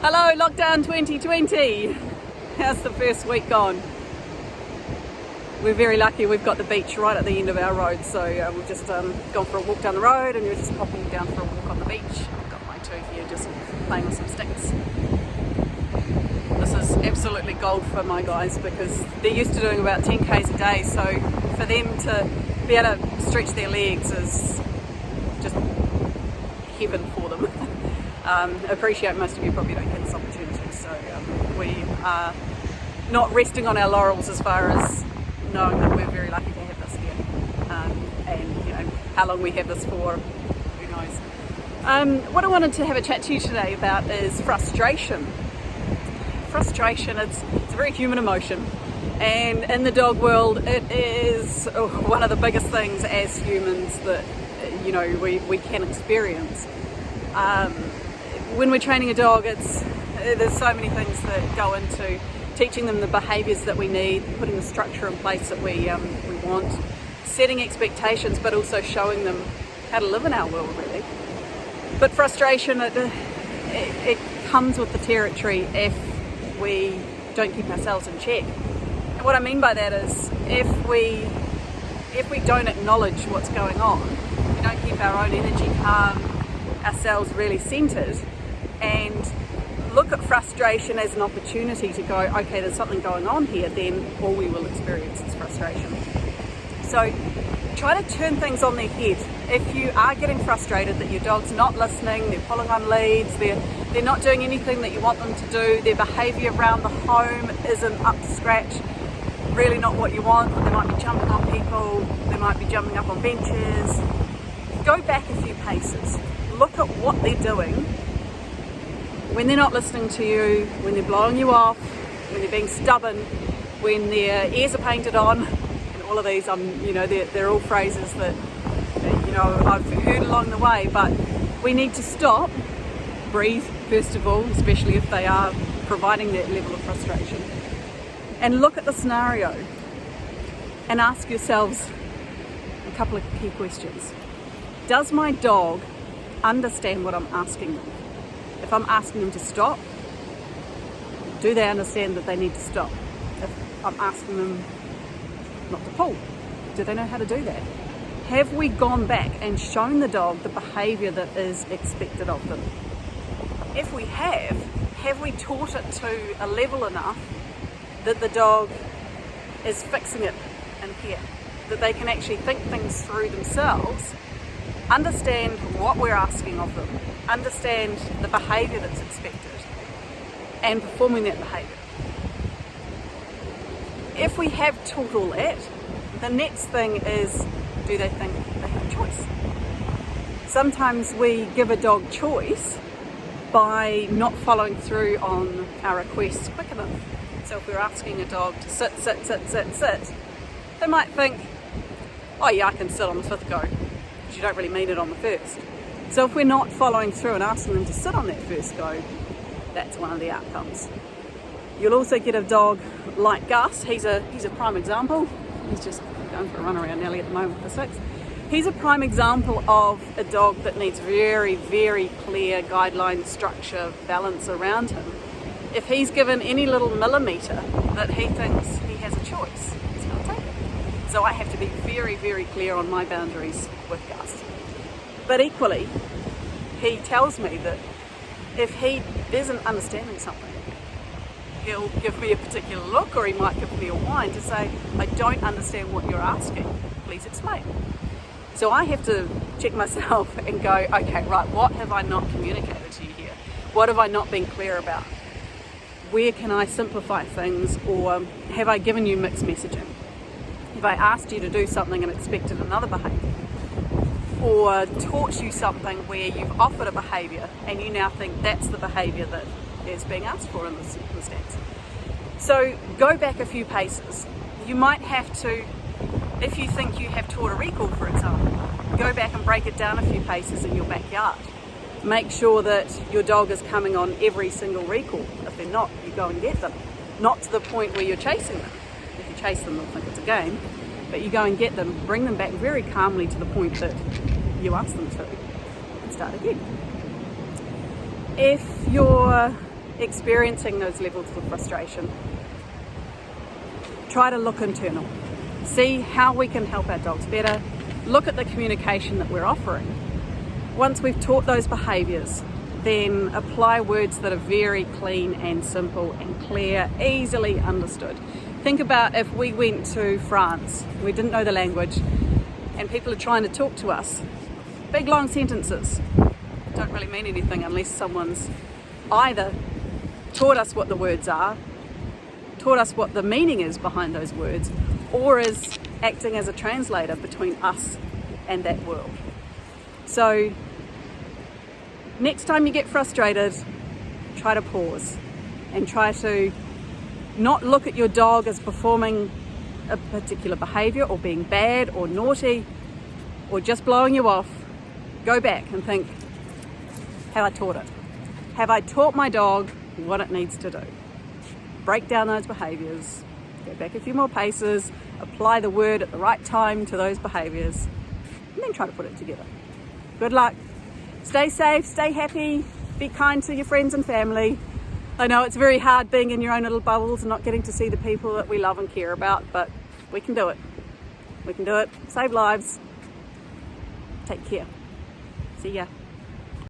Hello, lockdown 2020. How's the first week gone? We're very lucky, we've got the beach right at the end of our road, so we've just gone for a walk down the road and we're just popping down for a walk on the beach. I've got my two here just playing with some sticks. This is absolutely gold for my guys because they're used to doing about 10 k's a day, so for them to be able to stretch their legs is just heaven for them. I appreciate most of you probably don't get this opportunity, so we are not resting on our laurels as far as knowing that we're very lucky to have this here, and you know how long we have this for, who knows. What I wanted to have a chat to you today about is frustration. Frustration, it's a very human emotion, and in the dog world it is one of the biggest things as humans that we can experience. When we're training a dog, there's so many things that go into teaching them the behaviours that we need, putting the structure in place that we want, setting expectations, but also showing them how to live in our world, really. But frustration, it comes with the territory if we don't keep ourselves in check. And what I mean by that is if we don't acknowledge what's going on, we don't keep our own energy calm, ourselves really centered, and look at frustration as an opportunity to go, okay, there's something going on here, then all we will experience is frustration. So try to turn things on their head. If you are getting frustrated that your dog's not listening, they're pulling on leads, they're not doing anything that you want them to do, their behavior around the home isn't up to scratch, really not what you want, they might be jumping on people, they might be jumping up on benches, go back a few paces. Look at what they're doing when they're not listening to you, when they're blowing you off, when they're being stubborn, when their ears are painted on, and all of these, they're all phrases that I've heard along the way. But we need to stop, breathe first of all, especially if they are providing that level of frustration, and look at the scenario and ask yourselves a couple of key questions. Does my dog understand what I'm asking them? If I'm asking them to stop, do they understand that they need to stop? If I'm asking them not to pull, do they know how to do that? Have we gone back and shown the dog the behaviour that is expected of them? If we have we taught it to a level enough that the dog is fixing it in here, that they can actually think things through themselves, understand what we're asking of them, understand the behaviour that's expected, and performing that behaviour? If we have taught all that, the next thing is, do they think they have a choice? Sometimes we give a dog choice by not following through on our requests quick enough. So if we're asking a dog to sit, they might think, oh yeah, I can sit on the fifth go. You don't really mean it on the first. So if we're not following through and asking them to sit on that first go, that's one of the outcomes. You'll also get a dog like Gus. He's a prime example. He's just going for a run around Nellie at the moment with the six. He's a prime example of a dog that needs very, very clear guideline, structure, balance around him. If he's given any little millimetre that he thinks he has a choice, he's going to take it. So I have to be very, very clear on my boundaries with Gus. But equally, he tells me that if he isn't understanding something, he'll give me a particular look, or he might give me a whine to say, I don't understand what you're asking, please explain. So I have to check myself and go, okay, right, what have I not communicated to you here? What have I not been clear about? Where can I simplify things, or have I given you mixed messaging? Have I asked you to do something and expected another behaviour? Or taught you something where you've offered a behaviour and you now think that's the behaviour that is being asked for in this circumstance? So go back a few paces. You might have to, if you think you have taught a recall, for example, go back and break it down a few paces in your backyard. Make sure that your dog is coming on every single recall. If they're not, you go and get them. Not to the point where you're chasing them. If you chase them, they'll think it's a game. But you go and get them, bring them back very calmly to the point that you ask them to, and start again. If you're experiencing those levels of frustration, try to look internal. See how we can help our dogs better. Look at the communication that we're offering. Once we've taught those behaviours, then apply words that are very clean and simple and clear, easily understood. Think about if we went to France, we didn't know the language, and people are trying to talk to us. Big long sentences don't really mean anything unless someone's either taught us what the words are, taught us what the meaning is behind those words, or is acting as a translator between us and that world. So next time you get frustrated, try to pause and try to not look at your dog as performing a particular behaviour or being bad or naughty or just blowing you off. Go back and think, have I taught it? Have I taught my dog what it needs to do? Break down those behaviours, go back a few more paces, apply the word at the right time to those behaviours, and then try to put it together. Good luck. Stay safe, stay happy, be kind to your friends and family. I know it's very hard being in your own little bubbles and not getting to see the people that we love and care about, but we can do it. We can do it. Save lives. Take care. See ya.